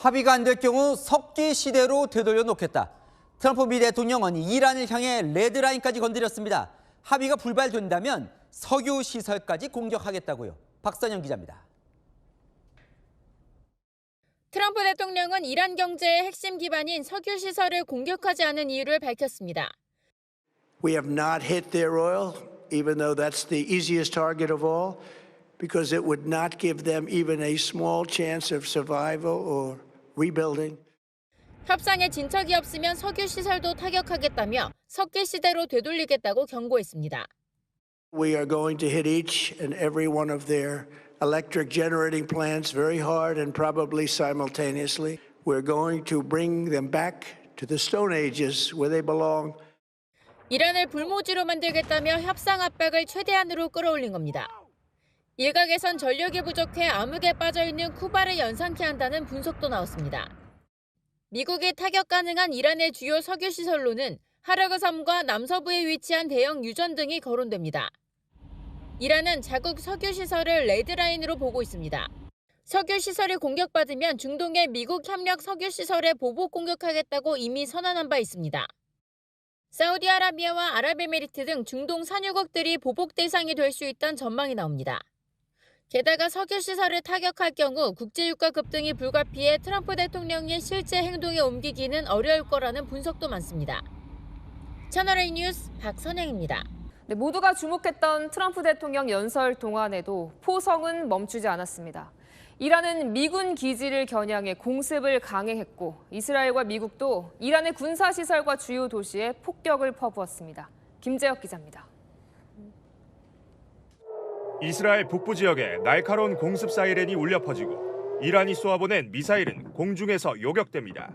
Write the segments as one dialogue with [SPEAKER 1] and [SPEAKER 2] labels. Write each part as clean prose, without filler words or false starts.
[SPEAKER 1] 합의가 안 될 경우 석기 시대로 되돌려 놓겠다. 트럼프 미 대통령은 이란을 향해 레드라인까지 건드렸습니다. 합의가 불발된다면 석유 시설까지 공격하겠다고요. 박선영 기자입니다.
[SPEAKER 2] 트럼프 대통령은 이란 경제의 핵심 기반인 석유 시설을 공격하지 않은 이유를 밝혔습니다.
[SPEAKER 3] We have not hit their oil, even though that's the easiest target of all, because it would not give them even a small chance of survival or rebuilding.
[SPEAKER 2] 협상에 진척이 없으면 석유 시설도 타격하겠다며 석기 시대로 되돌리겠다고 경고했습니다.
[SPEAKER 3] We are going to hit each and every one of their electric generating plants very hard and probably simultaneously. We're going to bring them back to the Stone Ages where they belong.
[SPEAKER 2] 이란을 불모지로 만들겠다며 협상 압박을 최대한으로 끌어올린 겁니다. 일각에선 전력이 부족해 암흑에 빠져있는 쿠바를 연상케 한다는 분석도 나왔습니다. 미국이 타격 가능한 이란의 주요 석유 시설로는 하르그 섬과 남서부에 위치한 대형 유전 등이 거론됩니다. 이란은 자국 석유 시설을 레드라인으로 보고 있습니다. 석유 시설이 공격받으면 중동의 미국 협력 석유 시설에 보복 공격하겠다고 이미 선언한 바 있습니다. 사우디아라비아와 아랍에미리트 등 중동 산유국들이 보복 대상이 될 수 있다는 전망이 나옵니다. 게다가 석유 시설을 타격할 경우 국제유가 급등이 불가피해 트럼프 대통령의 실제 행동에 옮기기는 어려울 거라는 분석도 많습니다. 채널A 뉴스 박선영입니다.
[SPEAKER 4] 네, 모두가 주목했던 트럼프 대통령 연설 동안에도 포성은 멈추지 않았습니다. 이란은 미군 기지를 겨냥해 공습을 강행했고 이스라엘과 미국도 이란의 군사시설과 주요 도시에 폭격을 퍼부었습니다. 김재혁 기자입니다.
[SPEAKER 5] 이스라엘 북부 지역에 날카로운 공습 사이렌이 울려 퍼지고 이란이 쏘아보낸 미사일은 공중에서 요격됩니다.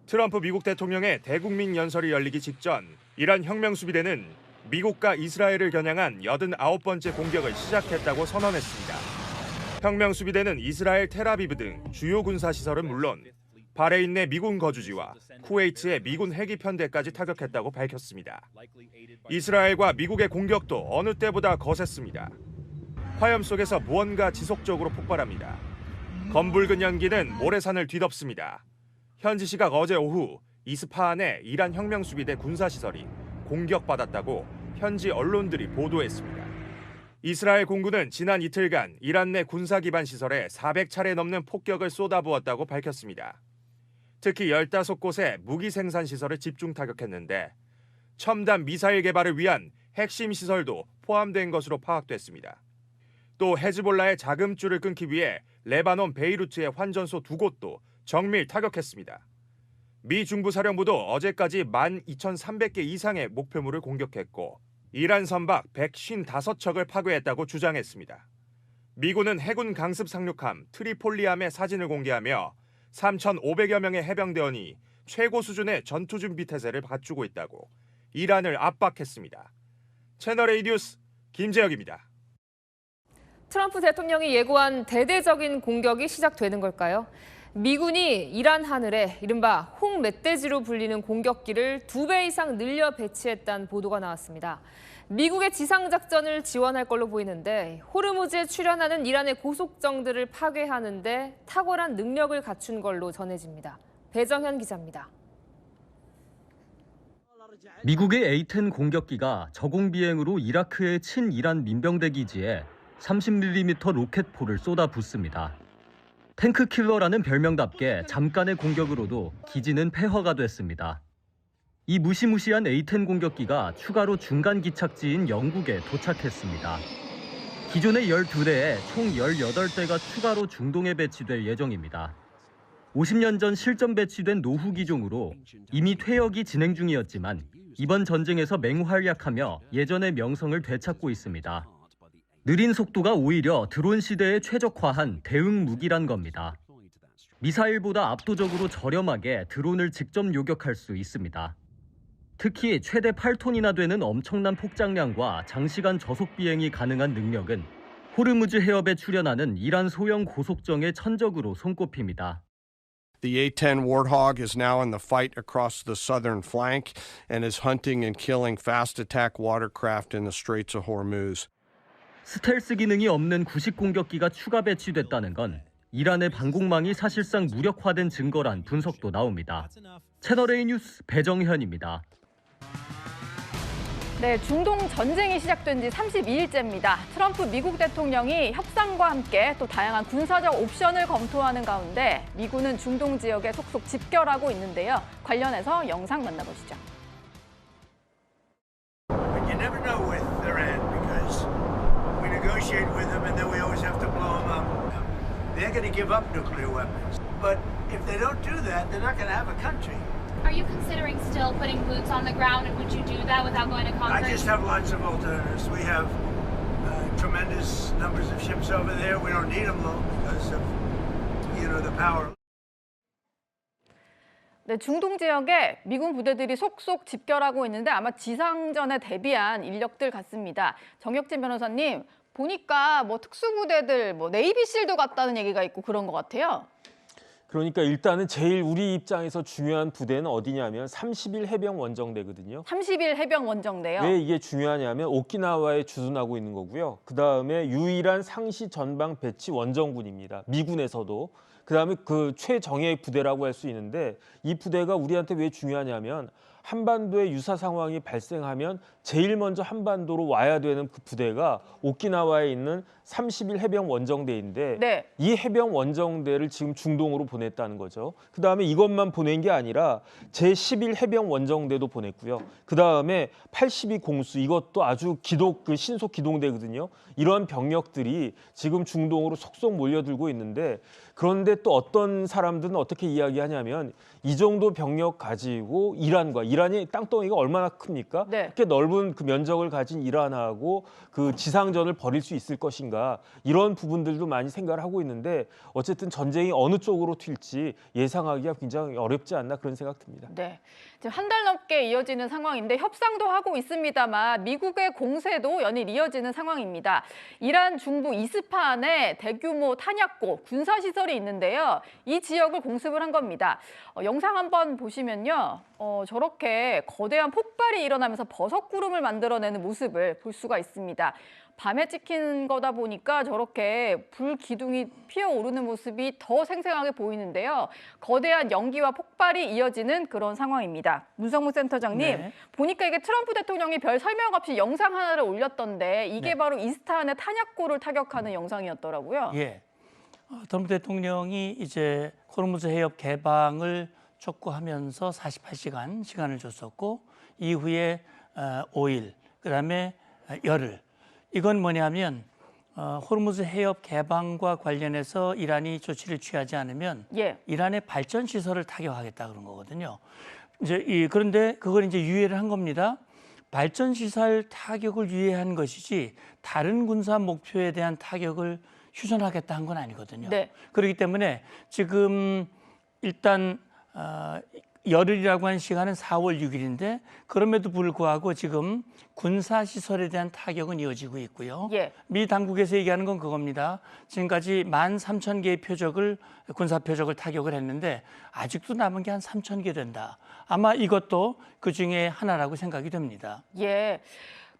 [SPEAKER 5] 트럼프 미국 대통령의 대국민 연설이 열리기 직전 이란 혁명수비대는 미국과 이스라엘을 겨냥한 89번째 공격을 시작했다고 선언했습니다. 혁명수비대는 이스라엘 텔아비브 등 주요 군사시설은 물론 바레인 내 미군 거주지와 쿠웨이트의 미군 핵이 편대까지 타격했다고 밝혔습니다. 이스라엘과 미국의 공격도 어느 때보다 거셌습니다. 화염 속에서 무언가 지속적으로 폭발합니다. 검붉은 연기는 모래산을 뒤덮습니다. 현지 시각 어제 오후 이스파한의 이란 혁명수비대 군사시설이 공격받았다고 현지 언론들이 보도했습니다. 이스라엘 공군은 지난 이틀간 이란 내 군사 기반 시설에 400차례 넘는 폭격을 쏟아부었다고 밝혔습니다. 특히 15곳의 무기 생산 시설을 집중 타격했는데 첨단 미사일 개발을 위한 핵심 시설도 포함된 것으로 파악됐습니다. 또 헤즈볼라의 자금줄을 끊기 위해 레바논 베이루트의 환전소 2곳도 정밀 타격했습니다. 미 중부사령부도 어제까지 12,300개 이상의 목표물을 공격했고 이란 선박 155척을 파괴했다고 주장했습니다. 미군은 해군 강습 상륙함 트리폴리함의 사진을 공개하며 3,500여 명의 해병대원이 최고 수준의 전투 준비 태세를 갖추고 있다고 이란을 압박했습니다. 채널A 뉴스 김재혁입니다.
[SPEAKER 4] 트럼프 대통령이 예고한 대대적인 공격이 시작되는 걸까요? 미군이 이란 하늘에 이른바 홍멧돼지로 불리는 공격기를 2배 이상 늘려 배치했다는 보도가 나왔습니다. 미국의 지상작전을 지원할 걸로 보이는데 호르무즈에 출현하는 이란의 고속정들을 파괴하는 데 탁월한 능력을 갖춘 걸로 전해집니다. 배정현 기자입니다.
[SPEAKER 6] 미국의 A-10 공격기가 저공 비행으로 이라크의 친이란 민병대 기지에 30mm 로켓포를 쏟아붓습니다. 탱크킬러라는 별명답게 잠깐의 공격으로도 기지는 폐허가 됐습니다. 이 무시무시한 A-10 공격기가 추가로 중간 기착지인 영국에 도착했습니다. 기존의 12대에 총 18대가 추가로 중동에 배치될 예정입니다. 50년 전 실전 배치된 노후 기종으로 이미 퇴역이 진행 중이었지만 이번 전쟁에서 맹활약하며 예전의 명성을 되찾고 있습니다. 느린 속도가 오히려 드론 시대에 최적화한 대응 무기란 겁니다. 미사일보다 압도적으로 저렴하게 드론을 직접 요격할 수 있습니다. 특히 최대 8톤이나 되는 엄청난 폭장량과 장시간 저속 비행이 가능한 능력은 호르무즈 해협에 출현하는 이란 소형 고속정의 천적으로 손꼽힙니다.
[SPEAKER 7] The A-10 Warthog is now in the fight across the southern flank and is hunting and killing fast attack watercraft in the Straits of Hormuz.
[SPEAKER 6] 스텔스 기능이 없는 구식 공격기가 추가 배치됐다는 건 이란의 방공망이 사실상 무력화된 증거란 분석도 나옵니다. 채널A 뉴스 배정현입니다.
[SPEAKER 8] 네, 중동 전쟁이 시작된 지 32일째입니다. 트럼프 미국 대통령이 협상과 함께 또 다양한 군사적 옵션을 검토하는 가운데 미군은 중동 지역에 속속 집결하고 있는데요. 관련해서 영상 만나보시죠.
[SPEAKER 3] But you never know with Iran because we negotiate with them and then we always have to blow them up. They're going to give up nuclear weapons. But if they don't do that, they're not going to have a country.
[SPEAKER 9] Are you considering still putting boots on the ground, and would you do that without going to
[SPEAKER 3] I
[SPEAKER 9] Congress?
[SPEAKER 3] just have lots of alternatives. We have tremendous numbers of ships over there. We don't need them though because of, the power.
[SPEAKER 8] 네, 중동 지역에 미군 부대들이 속속 집결하고 있는데 아마 지상전에 대비한 인력들 같습니다. 정혁진 변호사님, 보니까 뭐 특수부대들, 뭐 네이비실도 갔다는 얘기가 있고 그런 것 같아요.
[SPEAKER 10] 그러니까 일단은 제일 우리 입장에서 중요한 부대는 어디냐면 30일 해병 원정대거든요.
[SPEAKER 8] 30일 해병 원정대요.
[SPEAKER 10] 왜 이게 중요하냐면 오키나와에 주둔하고 있는 거고요. 그다음에 유일한 상시 전방 배치 원정군입니다. 미군에서도. 그다음에 그 최정예 부대라고 할 수 있는데 이 부대가 우리한테 왜 중요하냐면 한반도에 유사 상황이 발생하면 제일 먼저 한반도로 와야 되는 그 부대가 오키나와에 있는 30일 해병 원정대인데
[SPEAKER 8] 네.
[SPEAKER 10] 이 해병 원정대를 지금 중동으로 보냈다는 거죠. 그다음에 이것만 보낸 게 아니라 제11 해병 원정대도 보냈고요. 그다음에 82 공수 이것도 아주 신속 기동대거든요. 이런 병력들이 지금 중동으로 속속 몰려들고 있는데 그런데 또 어떤 사람들은 어떻게 이야기하냐면 이 정도 병력 가지고 이란이 땅덩이가 얼마나 큽니까?
[SPEAKER 8] 네.
[SPEAKER 10] 그렇게 넓은 그 면적을 가진 이란하고 그 지상전을 벌일 수 있을 것인가 이런 부분들도 많이 생각을 하고 있는데 어쨌든 전쟁이 어느 쪽으로 튈지 예상하기가 굉장히 어렵지 않나 그런 생각 듭니다.
[SPEAKER 8] 네, 지금 한 달 넘게 이어지는 상황인데 협상도 하고 있습니다만 미국의 공세도 연일 이어지는 상황입니다. 이란 중부 이스파한에 대규모 탄약고, 군사시설이 있는데요. 이 지역을 공습을 한 겁니다. 영상 한번 보시면요. 저렇게 거대한 폭발이 일어나면서 버섯구름을 만들어내는 모습을 볼 수가 있습니다. 밤에 찍힌 거다 보니까 저렇게 불 기둥이 피어오르는 모습이 더 생생하게 보이는데요. 거대한 연기와 폭발이 이어지는 그런 상황입니다. 문성무 센터장님,
[SPEAKER 11] 네.
[SPEAKER 8] 보니까 이게 트럼프 대통령이 별 설명 없이 영상 하나를 올렸던데 이게
[SPEAKER 11] 네.
[SPEAKER 8] 바로 이스타한의 탄약고를 타격하는 영상이었더라고요.
[SPEAKER 11] 예. 트럼프 대통령이 이제 호르무즈 해협 개방을 촉구하면서 48시간 시간을 줬었고 이후에 5일, 그다음에 열흘. 이건 뭐냐면 호르무즈 해협 개방과 관련해서 이란이 조치를 취하지 않으면
[SPEAKER 8] 예.
[SPEAKER 11] 이란의 발전 시설을 타격하겠다 그런 거거든요. 그런데 그걸 이제 유예를 한 겁니다. 발전 시설 타격을 유예한 것이지 다른 군사 목표에 대한 타격을 휴전하겠다 한 건 아니거든요.
[SPEAKER 8] 네.
[SPEAKER 11] 그렇기 때문에 지금 일단 열흘이라고 한 시간은 4월 6일인데 그럼에도 불구하고 지금 군사시설에 대한 타격은 이어지고 있고요.
[SPEAKER 8] 예.
[SPEAKER 11] 미 당국에서 얘기하는 건 그겁니다. 지금까지 13,000개의 군사표적을 타격을 했는데 아직도 남은 게 한 3,000개 된다. 아마 이것도 그중에 하나라고 생각이 됩니다.
[SPEAKER 8] 예.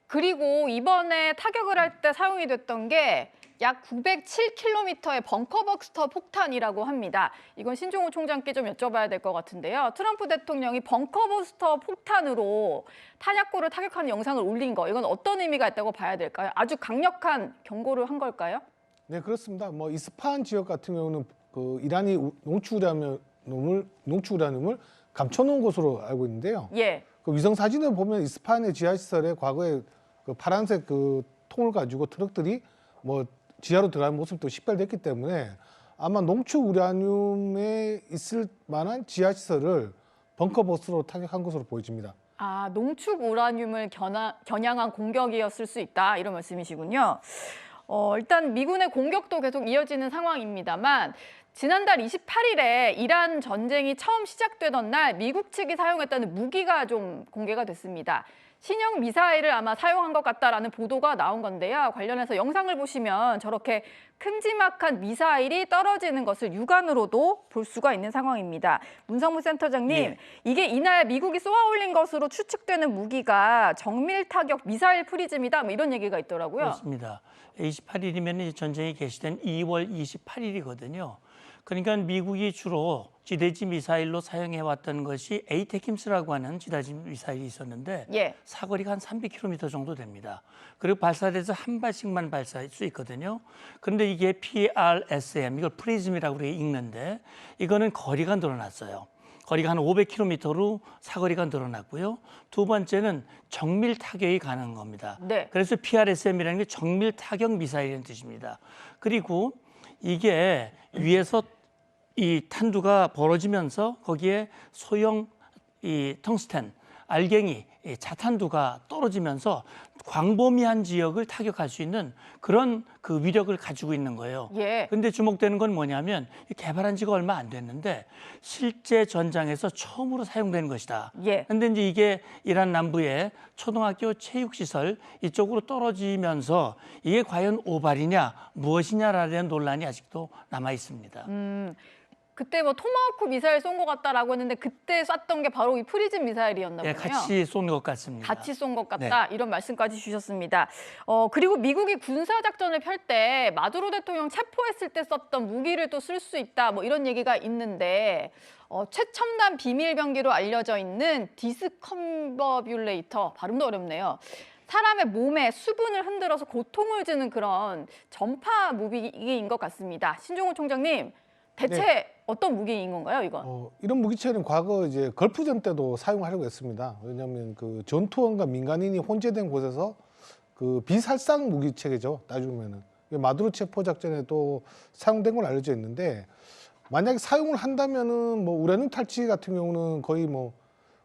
[SPEAKER 8] 그리고 이번에 타격을 할 때 사용이 됐던 게 약 907km의 벙커버스터 폭탄이라고 합니다. 이건 신종호 총장께 좀 여쭤봐야 될 것 같은데요. 트럼프 대통령이 벙커버스터 폭탄으로 탄약고를 타격하는 영상을 올린 거, 이건 어떤 의미가 있다고 봐야 될까요? 아주 강력한 경고를 한 걸까요?
[SPEAKER 12] 네, 그렇습니다. 뭐 이스파한 지역 같은 경우는 그 이란이 농축우라늄을 감춰놓은 곳으로 알고 있는데요.
[SPEAKER 8] 예.
[SPEAKER 12] 그 위성 사진을 보면 이스파한의 지하시설에 과거에 그 파란색 그 통을 가지고 트럭들이 뭐 지하로 들어가는 모습도 식별됐기 때문에 아마 농축 우라늄에 있을 만한 지하시설을 벙커버스로 타격한 것으로 보여집니다.
[SPEAKER 8] 아, 농축 우라늄을 겨냥한 공격이었을 수 있다, 이런 말씀이시군요. 일단 미군의 공격도 계속 이어지는 상황입니다만 지난달 28일에 이란 전쟁이 처음 시작되던 날 미국 측이 사용했다는 무기가 좀 공개가 됐습니다. 신형 미사일을 아마 사용한 것 같다라는 보도가 나온 건데요. 관련해서 영상을 보시면 저렇게 큼지막한 미사일이 떨어지는 것을 육안으로도 볼 수가 있는 상황입니다. 문성무 센터장님,
[SPEAKER 11] 예.
[SPEAKER 8] 이게 이날 미국이 쏘아올린 것으로 추측되는 무기가 정밀 타격 미사일 프리즘이다, 뭐 이런 얘기가 있더라고요.
[SPEAKER 11] 그렇습니다. 28일이면 전쟁이 개시된 2월 28일이거든요. 그러니까 미국이 주로 지대지 미사일로 사용해왔던 것이 에이테킴스라고 하는 지대지 미사일이 있었는데
[SPEAKER 8] 예.
[SPEAKER 11] 사거리가 한 300km 정도 됩니다. 그리고 발사돼서 한 발씩만 발사할 수 있거든요. 그런데 이게 PRSM, 이걸 프리즘이라고 우리가 읽는데 이거는 거리가 늘어났어요. 거리가 한 500km로 사거리가 늘어났고요. 두 번째는 정밀 타격이 가능한 겁니다.
[SPEAKER 8] 네.
[SPEAKER 11] 그래서 PRSM이라는 게 정밀 타격 미사일이라는 뜻입니다. 그리고 이게 위에서 이 탄두가 벌어지면서 거기에 소형 이 텅스텐 알갱이 자탄두가 떨어지면서 광범위한 지역을 타격할 수 있는 그런 그 위력을 가지고 있는 거예요.
[SPEAKER 8] 예.
[SPEAKER 11] 근데 주목되는 건 뭐냐면 개발한 지가 얼마 안 됐는데 실제 전장에서 처음으로 사용되는 것이다.
[SPEAKER 8] 예.
[SPEAKER 11] 근데 이제 이게 이란 남부의 초등학교 체육시설 이쪽으로 떨어지면서 이게 과연 오발이냐 무엇이냐라는 대한 논란이 아직도 남아 있습니다.
[SPEAKER 8] 그때 뭐 토마호크 미사일 쏜 것 같다라고 했는데 그때 쐈던 게 바로 이 프리즘 미사일이었나
[SPEAKER 11] 예,
[SPEAKER 8] 보네요.
[SPEAKER 11] 같이 쏜 것 같습니다.
[SPEAKER 8] 같이 쏜 것 같다 이런 말씀까지 주셨습니다. 그리고 미국이 군사작전을 펼 때 마두로 대통령 체포했을 때 썼던 무기를 또 쓸 수 있다 뭐 이런 얘기가 있는데 최첨단 비밀병기로 알려져 있는 디스컴버뷸레이터, 발음도 어렵네요. 사람의 몸에 수분을 흔들어서 고통을 주는 그런 전파 무기인 것 같습니다. 신종호 총장님, 대체
[SPEAKER 12] 네.
[SPEAKER 8] 어떤 무기인 건가요, 이건?
[SPEAKER 12] 이런 무기체는 과거 이제 걸프전 때도 사용하려고 했습니다. 왜냐하면 그 전투원과 민간인이 혼재된 곳에서 그 비살상 무기체계죠. 따지면은 마두로 체포 작전에도 사용된 걸 알려져 있는데 만약에 사용을 한다면은 뭐 우라늄 탈취 같은 경우는 거의 뭐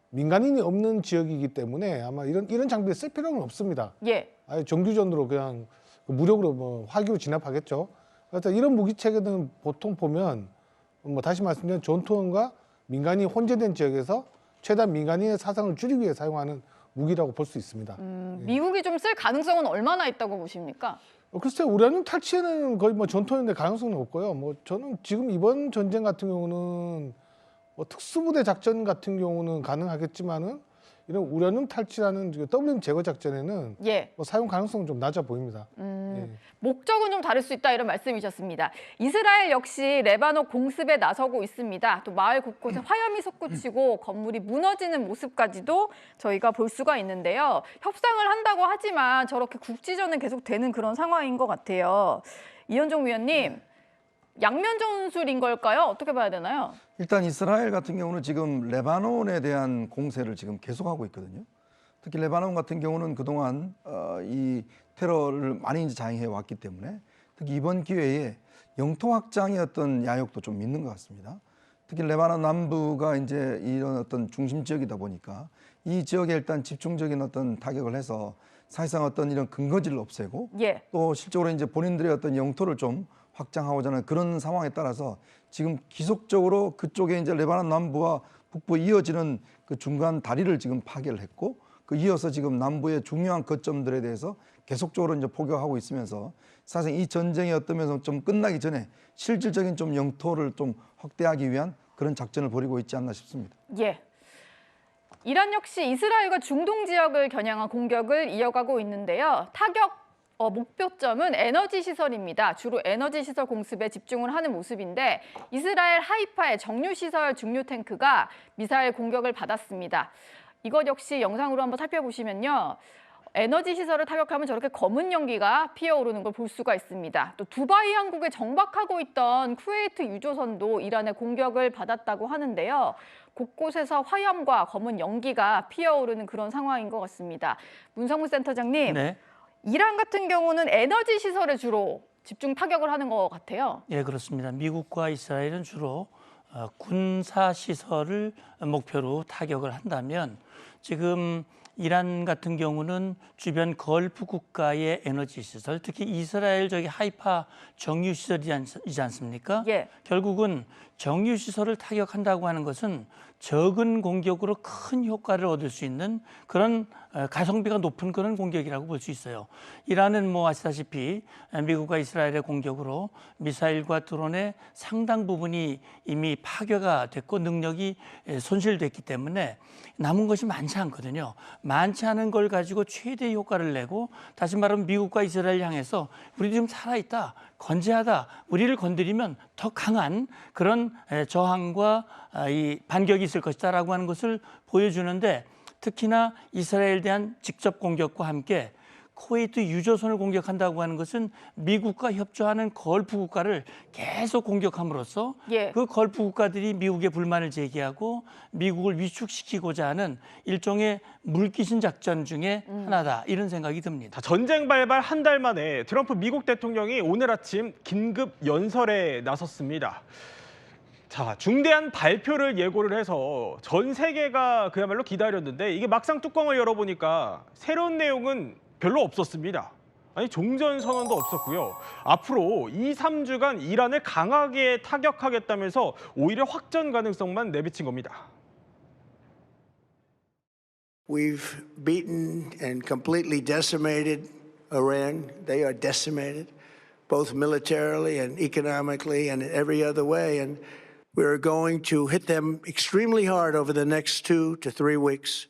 [SPEAKER 12] 민간인이 없는 지역이기 때문에 아마 이런 장비를 쓸 필요는 없습니다.
[SPEAKER 8] 예.
[SPEAKER 12] 아예 정규전으로 그냥 무력으로 뭐 화기로 진압하겠죠. 그래서 이런 무기 체계는 보통 보면 뭐 다시 말씀드리면 전투원과 민간이 혼재된 지역에서 최대한 민간인의 사상을 줄이기 위해 사용하는 무기라고 볼 수 있습니다.
[SPEAKER 8] 미국이 좀 쓸 가능성은 얼마나 있다고 보십니까?
[SPEAKER 12] 글쎄 우라늄 탈취에는 거의 뭐 전투원인데 가능성은 없고요. 뭐 저는 지금 이번 전쟁 같은 경우는 뭐 특수부대 작전 같은 경우는 가능하겠지만은 이런 우라늄 탈취라는 WM 제거 작전에는
[SPEAKER 8] 예.
[SPEAKER 12] 뭐 사용 가능성은 좀 낮아 보입니다. 예.
[SPEAKER 8] 목적은 좀 다를 수 있다 이런 말씀이셨습니다. 이스라엘 역시 레바논 공습에 나서고 있습니다. 또 마을 곳곳에 화염이 솟구치고 건물이 무너지는 모습까지도 저희가 볼 수가 있는데요. 협상을 한다고 하지만 저렇게 국지전은 계속되는 그런 상황인 것 같아요. 이현종 위원님, 양면 전술인 걸까요? 어떻게 봐야 되나요?
[SPEAKER 13] 일단 이스라엘 같은 경우는 지금 레바논에 대한 공세를 지금 계속하고 있거든요. 특히 레바논 같은 경우는 그동안 이 테러를 많이 이제 자행해 왔기 때문에 특히 이번 기회에 영토 확장의 어떤 야욕도 좀 있는 것 같습니다. 특히 레바논 남부가 이제 이런 어떤 중심 지역이다 보니까 이 지역에 일단 집중적인 어떤 타격을 해서 사실상 어떤 이런 근거지를 없애고
[SPEAKER 8] 예.
[SPEAKER 13] 또 실적으로 이제 본인들의 어떤 영토를 좀 확장하고자 하는 그런 상황에 따라서 지금 기속적으로 그쪽에 이제 레바논 남부와 북부 이어지는 그 중간 다리를 지금 파괴를 했고 그 이어서 지금 남부의 중요한 거점들에 대해서 계속적으로 이제 포격하고 있으면서 사실 이 전쟁이 어떤 면에서 좀 끝나기 전에 실질적인 좀 영토를 좀 확대하기 위한 그런 작전을 벌이고 있지 않나 싶습니다.
[SPEAKER 8] 예. 이란 역시 이스라엘과 중동 지역을 겨냥한 공격을 이어가고 있는데요. 타격 목표점은 에너지 시설입니다. 주로 에너지 시설 공습에 집중을 하는 모습인데 이스라엘 하이파의 정유 시설 중류 탱크가 미사일 공격을 받았습니다. 이것 역시 영상으로 한번 살펴보시면요. 에너지 시설을 타격하면 저렇게 검은 연기가 피어오르는 걸 볼 수가 있습니다. 또 두바이 항국에 정박하고 있던 쿠웨이트 유조선도 이란의 공격을 받았다고 하는데요. 곳곳에서 화염과 검은 연기가 피어오르는 그런 상황인 것 같습니다. 문성무 센터장님,
[SPEAKER 11] 네.
[SPEAKER 8] 이란 같은 경우는 에너지 시설에 주로 집중 타격을 하는 것 같아요.
[SPEAKER 11] 예, 그렇습니다. 미국과 이스라엘은 주로 군사 시설을 목표로 타격을 한다면 지금 이란 같은 경우는 주변 걸프 국가의 에너지 시설, 특히 이스라엘 하이파 정유 시설이지 않습니까?
[SPEAKER 8] 예.
[SPEAKER 11] 결국은 정유 시설을 타격한다고 하는 것은 적은 공격으로 큰 효과를 얻을 수 있는 그런 가성비가 높은 그런 공격이라고 볼 수 있어요. 이란은 뭐 아시다시피 미국과 이스라엘의 공격으로 미사일과 드론의 상당 부분이 이미 파괴가 됐고 능력이 손실됐기 때문에 남은 것이 많지 않거든요. 많지 않은 걸 가지고 최대 효과를 내고 다시 말하면 미국과 이스라엘 향해서 우리 지금 살아있다, 건재하다, 우리를 건드리면 더 강한 그런 저항과 이 반격이 있을 것이다라고 하는 것을 보여주는데 특히나 이스라엘에 대한 직접 공격과 함께 쿠웨이트 유조선을 공격한다고 하는 것은 미국과 협조하는 걸프 국가를 계속 공격함으로써 그 걸프 국가들이 미국의 불만을 제기하고 미국을 위축시키고자 하는 일종의 물귀신 작전 중에 하나다 이런 생각이 듭니다.
[SPEAKER 14] 자, 전쟁 발발 한 달 만에 트럼프 미국 대통령이 오늘 아침 긴급 연설에 나섰습니다. 자, 중대한 발표를 예고를 해서 전 세계가 그야말로 기다렸는데 이게 막상 뚜껑을 열어보니까 새로운 내용은 별로 없었습니다. 아니 종전선언도 없었고요. 앞으로 2, 3주간 이란을 강하게 타격하겠다면서 오히려 확전 가능성만 내비친 겁니다.
[SPEAKER 3] We've beaten and completely decimated Iran. They are decimated, both militarily and economically and in every other way. And we're going to hit them extremely hard over the next 2 to 3 weeks.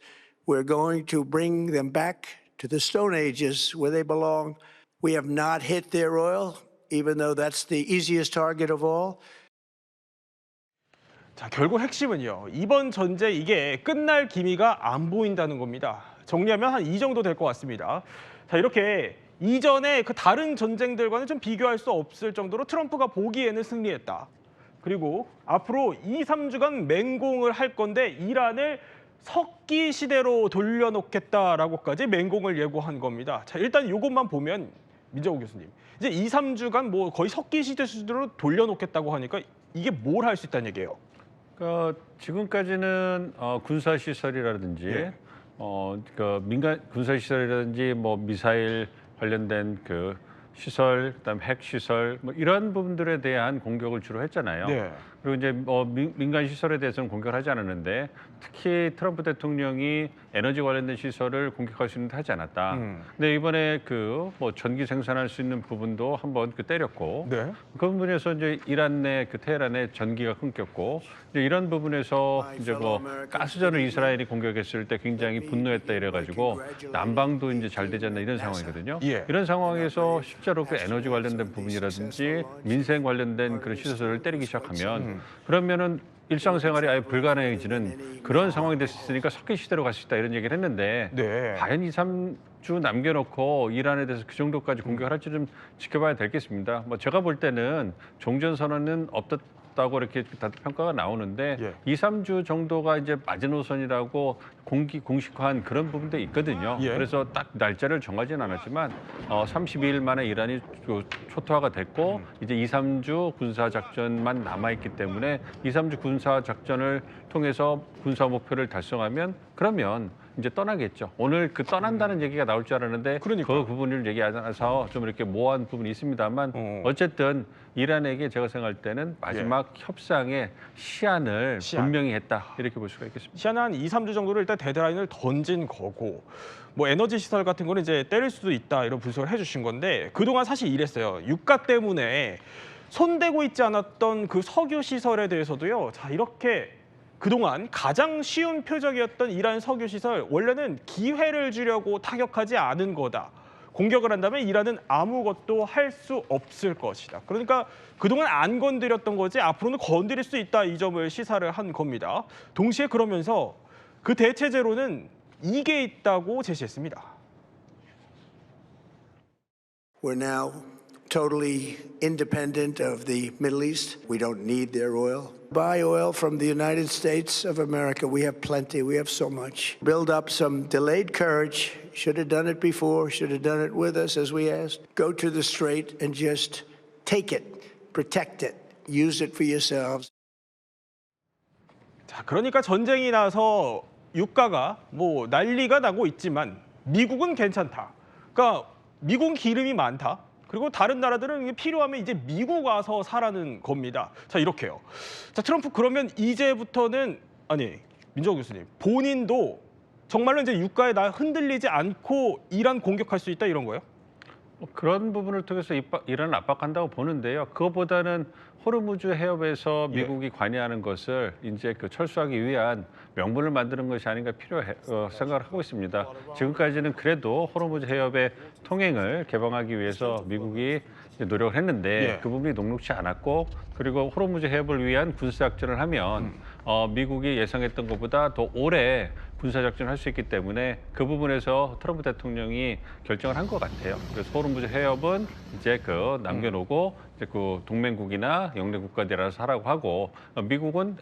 [SPEAKER 3] We're going to bring them back to the Stone Ages where they belong. We have not hit their oil, even though that's the easiest target of all.
[SPEAKER 14] 자, 결국 핵심은요. 이번 전쟁 이게 끝날 기미가 안 보인다는 겁니다. 정리하면 한 이 정도 될 것 같습니다. 자, 이렇게 이전에 그 다른 전쟁들과는 좀 비교할 수 없을 정도로 트럼프가 보기에는 승리했다. 그리고 앞으로 2, 3주간 맹공을 할 건데 이란을 석기 시대로 돌려놓겠다라고까지 맹공을 예고한 겁니다. 자, 일단 이것만 보면 민정우 교수님, 이제 2, 3주간 뭐 거의 석기 시대 수준으로 돌려놓겠다고 하니까 이게 뭘 할 수 있다는 얘기예요?
[SPEAKER 15] 지금까지는 군사 시설이라든지 그 민간 군사 시설이라든지 뭐 미사일 관련된 그 시설, 그다음 핵 시설 뭐 이런 부분들에 대한 공격을 주로 했잖아요.
[SPEAKER 14] 네.
[SPEAKER 15] 그리고 이제 민간 시설에 대해서는 공격을 하지 않았는데 특히 트럼프 대통령이 에너지 관련된 시설을 공격할 수 있는 데 하지 않았다. 근데 이번에 그 뭐 전기 생산할 수 있는 부분도 한번 때렸고
[SPEAKER 14] 네.
[SPEAKER 15] 그 부분에서 이제 이란 내 그 테헤란의 전기가 끊겼고 이제 이런 부분에서 이제 뭐 가스전을 이스라엘이 공격했을 때 굉장히 분노했다 이래가지고 난방도 이제 잘 되지 않나 이런 상황이거든요. 이런 상황에서 실제로 그 에너지 관련된 부분이라든지 민생 관련된 그런 시설을 때리기 시작하면 그러면은 일상생활이 아예 불가능해지는 그런 상황이 됐으니까 석기 시대로 갈 수 있다 이런 얘기를 했는데 과연 2, 3주 남겨놓고 이란에 대해서 그 정도까지 공격을 할지 좀 지켜봐야 되겠습니다. 뭐 제가 볼 때는 종전선언은 없었다고 이렇게 다들 평가가 나오는데 2, 3주 정도가 이제 마지노선이라고 공식화한 그런 부분도 있거든요. 그래서 딱 날짜를 정하지는 않았지만 32일 만에 이란이 초토화가 됐고 이제 2, 3주 군사작전만 남아있기 때문에 2, 3주 군사작전을 통해서 군사 목표를 달성하면 그러면 이제 떠나겠죠. 오늘 그 떠난다는 얘기가 나올 줄 알았는데 그 부분을 얘기하셔서 좀 이렇게 모호한 부분이 있습니다만 어쨌든 이란에게 제가 생각할 때는 마지막 협상의 시한을 분명히 했다 이렇게 볼 수가 있겠습니다.
[SPEAKER 14] 시한은 한 2, 3주 정도를 일단 데드라인을 던진 거고 뭐 에너지 시설 같은 거는 이제 때릴 수도 있다 이런 분석을 해주신 건데 그동안 사실 이랬어요. 유가 때문에 손대고 있지 않았던 그 석유 시설에 대해서도요. 자, 이렇게 그동안 가장 쉬운 표적이었던 이란 석유 시설 원래는 기회를 주려고 타격하지 않은 거다. 공격을 한다면 이란은 아무것도 할 수 없을 것이다. 그러니까 그동안 안 건드렸던 거지 앞으로는 건드릴 수 있다 이 점을 시사를 한 겁니다. 동시에 그러면서 그 대체제로는 이게 있다고 제시했습니다.
[SPEAKER 3] We're now totally independent of the Middle East. We don't need their oil. Buy oil from the United States of America. We have plenty. We have so much. Build up some delayed courage. Should have done it before. Should have done it with us, as we asked. Go to the strait and just take it. Protect it. Use it for yourselves.
[SPEAKER 14] 자, 그러니까 전쟁이 나서 유가가 뭐 난리가 나고 있지만 미국은 괜찮다. 그러니까 미국은 기름이 많다. 그리고 다른 나라들은 필요하면 이제 미국 와서 사라는 겁니다. 자, 이렇게요. 자, 트럼프 그러면 이제부터는 아니 민정우 교수님 본인도 정말로 이제 유가에 흔들리지 않고 이란 공격할 수 있다 이런 거예요?
[SPEAKER 15] 그런 부분을 통해서 이란을 압박한다고 보는데요. 그것보다는 호르무즈 해협에서 미국이 관여하는 것을 이제 철수하기 위한 명분을 만드는 것이 아닌가 생각을 하고 있습니다. 지금까지는 그래도 호르무즈 해협의 통행을 개방하기 위해서 미국이 노력을 했는데 그 부분이 녹록지 않았고, 그리고 호르무즈 해협을 위한 군사작전을 하면 미국이 예상했던 것보다 더 오래 군사작전을 할 수 있기 때문에 그 부분에서 트럼프 대통령이 결정을 한 것 같아요. 그래서 호르무즈 해협은 이제 남겨놓고 이제 동맹국이나 영내 국가들이 알아서 하라고 하고, 미국은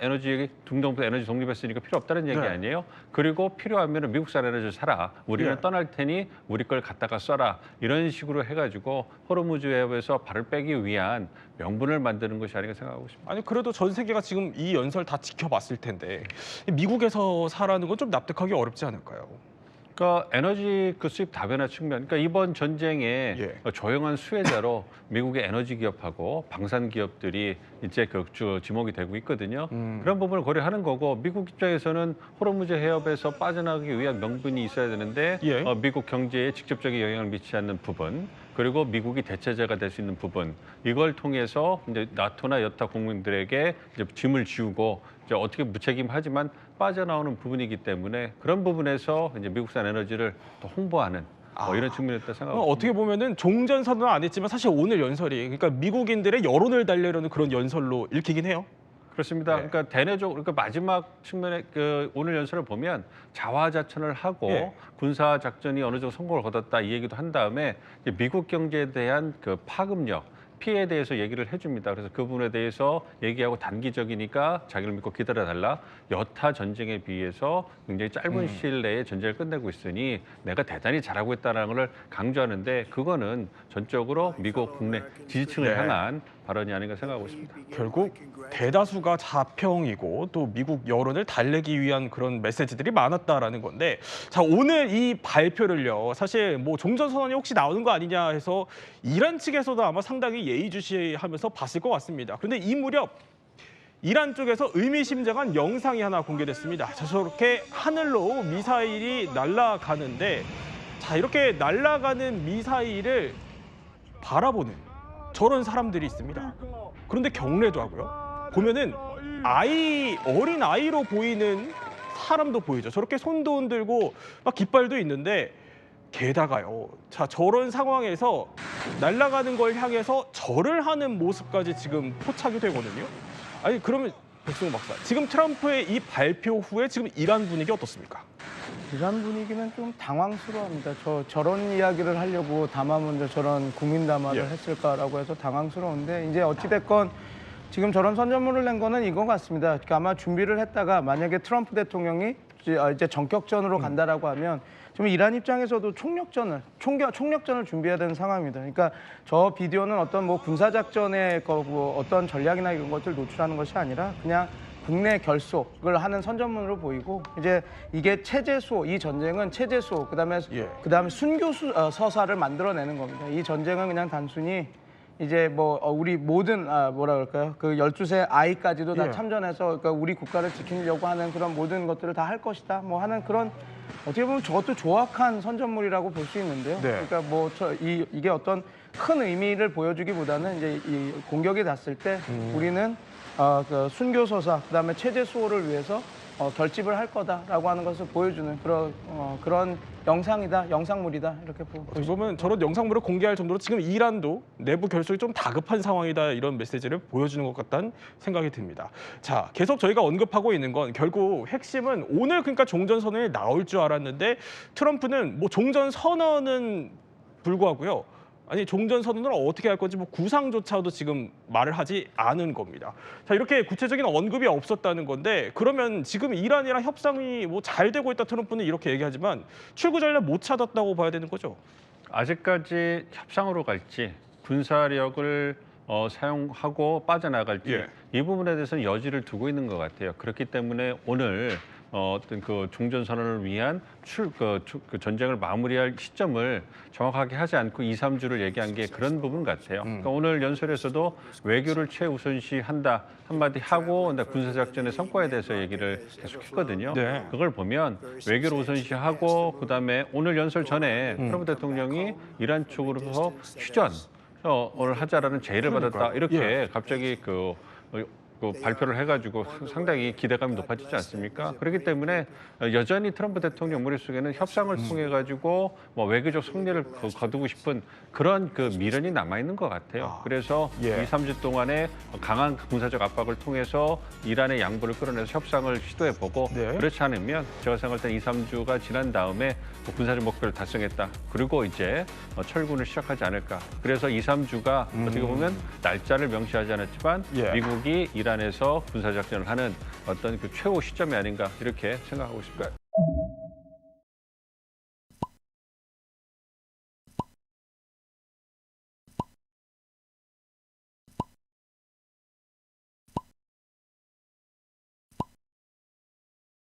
[SPEAKER 15] 중동부터 에너지 독립했으니까 필요 없다는 얘기 아니에요. 그리고 필요하면 미국산 에너지를 사라. 우리는 떠날 테니 우리 걸 갖다가 써라. 이런 식으로 해가지고 호르무즈 해협에서 발을 빼기 위한 명분을 만드는 것이 아닌가 생각하고 있습니다.
[SPEAKER 14] 아니 그래도 전 세계가 지금 이 연설 다 지켜봤을 텐데 미국에서 사라는 건 좀 납득하기 어렵지 않을까요?
[SPEAKER 15] 그러니까 에너지 수입 다변화 측면, 그러니까 이번 전쟁의 조용한 수혜자로 미국의 에너지 기업하고 방산 기업들이 이제 지목이 되고 있거든요. 그런 부분을 고려하는 거고, 미국 입장에서는 호르무즈 해협에서 빠져나가기 위한 명분이 있어야 되는데 미국 경제에 직접적인 영향을 미치지 않는 부분, 그리고 미국이 대체제가 될 수 있는 부분, 이걸 통해서 이제 나토나 여타 동맹들에게 이제 짐을 지우고 이제 어떻게 무책임하지만 빠져나오는 부분이기 때문에 그런 부분에서 이제 미국산 에너지를 더 홍보하는 이런 측면이었다 생각합니다.
[SPEAKER 14] 어떻게 보면은 종전선언은 안 했지만 사실 오늘 연설이 그러니까 미국인들의 여론을 달래려는 그런 연설로 읽히긴 해요.
[SPEAKER 15] 그렇습니다. 그러니까 대내적으로, 그러니까 마지막 측면에 오늘 연설을 보면 자화자찬을 하고 군사 작전이 어느 정도 성공을 거뒀다 이 얘기도 한 다음에 이제 미국 경제에 대한 파급력, 피해에 대해서 얘기를 해줍니다. 그래서 그 부분에 대해서 얘기하고 단기적이니까 자기를 믿고 기다려달라. 여타 전쟁에 비해서 굉장히 짧은 시일 내에 전쟁을 끝내고 있으니 내가 대단히 잘하고 있다는 걸 강조하는데, 그거는 전적으로 미국 국내 지지층을 향한 발언이 아닌가 생각하고 있습니다.
[SPEAKER 14] 결국 대다수가 자평이고 또 미국 여론을 달래기 위한 그런 메시지들이 많았다라는 건데, 자 오늘 이 발표를요, 사실 뭐 종전선언이 혹시 나오는 거 아니냐 해서 이란 측에서도 아마 상당히 예의주시하면서 봤을 것 같습니다. 그런데 이 무렵 이란 쪽에서 의미심장한 영상이 하나 공개됐습니다. 자, 저렇게 하늘로 미사일이 날아가는데, 자 이렇게 날아가는 미사일을 바라보는 저런 사람들이 있습니다. 그런데 경례도 하고요. 보면은 어린 아이로 보이는 사람도 보이죠. 저렇게 손도 흔들고 막 깃발도 있는데, 게다가요. 자 저런 상황에서 날아가는 걸 향해서 절을 하는 모습까지 지금 포착이 되거든요. 아니 그러면 백승호 박사, 지금 트럼프의 이 발표 후에 지금 이란 분위기 어떻습니까?
[SPEAKER 16] 이란 분위기는 좀 당황스러워합니다. 저런 이야기를 하려고 담화문제 저런 국민 담화를 했을까라고 해서 당황스러운데, 이제 어찌됐건 지금 저런 선전문을 낸 거는 이거 같습니다. 그러니까 아마 준비를 했다가 만약에 트럼프 대통령이 이제 전격전으로 간다라고 하면 좀 이란 입장에서도 총력전을 준비해야 되는 상황입니다. 그러니까 저 비디오는 어떤 뭐 군사작전의 어떤 전략이나 이런 것들 노출하는 것이 아니라 그냥 국내 결속을 하는 선전문으로 보이고, 이제 이게 체제수호, 이 전쟁은 체제수호, 그다음에 순교 서사를 만들어내는 겁니다. 이 전쟁은 그냥 단순히 이제 뭐 우리 모든 뭐라 그럴까요? 그 12세 아이까지도 다 참전해서 그러니까 우리 국가를 지키려고 하는 그런 모든 것들을 다 할 것이다. 뭐 하는 그런, 어떻게 보면 저것도 조악한 선전물이라고 볼 수 있는데요. 그러니까 뭐 이게 어떤 큰 의미를 보여주기보다는 이제 이 공격이 났을 때 우리는 그 순교 서사, 그다음에 체제 수호를 위해서 결집을 할 거다라고 하는 것을 보여주는 그런 영상물이다 이렇게
[SPEAKER 14] 보면 저런 영상물을 공개할 정도로 지금 이란도 내부 결속이 좀 다급한 상황이다, 이런 메시지를 보여주는 것 같다는 생각이 듭니다. 자, 계속 저희가 언급하고 있는 건 결국 핵심은 오늘 그러니까 종전선언이 나올 줄 알았는데 트럼프는 뭐 종전선언은 불구하고요. 아니 종전선언을 어떻게 할 건지 뭐 구상조차도 지금 말을 하지 않은 겁니다. 자 이렇게 구체적인 언급이 없었다는 건데, 그러면 지금 이란이랑 협상이 뭐 잘 되고 있다 트럼프는 이렇게 얘기하지만 출구 전략 못 찾았다고 봐야 되는 거죠?
[SPEAKER 15] 아직까지 협상으로 갈지 군사력을 사용하고 빠져나갈지 이 부분에 대해서는 여지를 두고 있는 것 같아요. 그렇기 때문에 오늘 어떤 그 종전 선언을 위한 그 전쟁을 마무리할 시점을 정확하게 하지 않고 2, 3주를 얘기한 게 그런 부분 같아요. 그러니까 오늘 연설에서도 외교를 최우선시한다 한마디 하고 군사작전의 성과에 대해서 얘기를 계속했거든요.
[SPEAKER 14] 네.
[SPEAKER 15] 그걸 보면 외교를 우선시하고 그다음에 오늘 연설 전에 트럼프 대통령이 이란 쪽으로서 휴전을 하자라는 제의를 받았다 이렇게 갑자기 그 발표를 해가지고 상당히 기대감이 높아지지 않습니까? 그렇기 때문에 여전히 트럼프 대통령 머릿속에는 협상을 통해 가지고 뭐 외교적 승리를 거두고 싶은 그런 그 미련이 남아 있는 것 같아요. 그래서 2, 3주 동안에 강한 군사적 압박을 통해서 이란의 양보를 끌어내서 협상을 시도해 보고 그렇지 않으면 제가 생각할 때 2, 3주가 지난 다음에 군사적 목표를 달성했다. 그리고 이제 철군을 시작하지 않을까. 그래서 2, 3주가 어떻게 보면 날짜를 명시하지 않았지만 미국이 이란에서 군사작전을 하는 어떤 그 최후 시점이 아닌가 이렇게 생각하고 있습니다.